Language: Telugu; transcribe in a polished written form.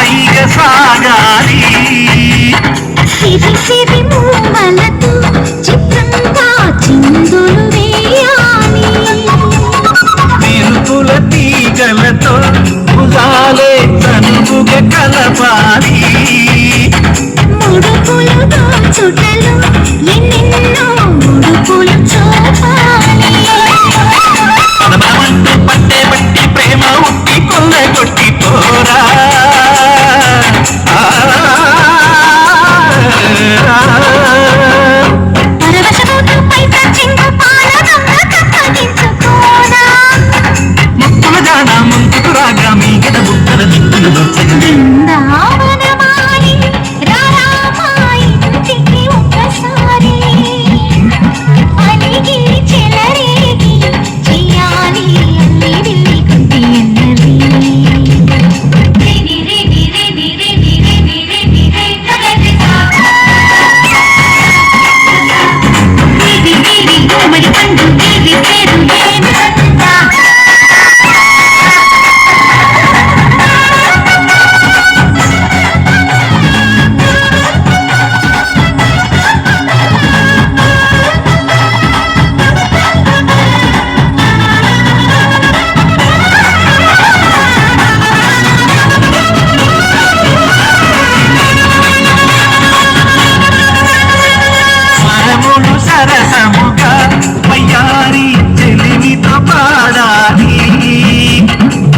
హాయిగా సాగాలి సిరి సిరి మూవలతో చిత్రంగా చిందులు వేయాలి మెరుపుల తీగలతో భుజాలే తనువుగా కలపాలి ముడుపులు దోచుటలు ఎన్నెన్నో ముడుపులు చూపాలి పదమంటూ పట్టే బట్టి ప్రేమ ఉట్టి కొల్ల కొట్టి పోరా పరవశమవుతూ పైట చెంగు పాలగంగ కప్పగించుకోరా ముక్కుల జాన ముందుకు రాగా మీ గద బుక్కల దిక్కులు దొరకగా బృందా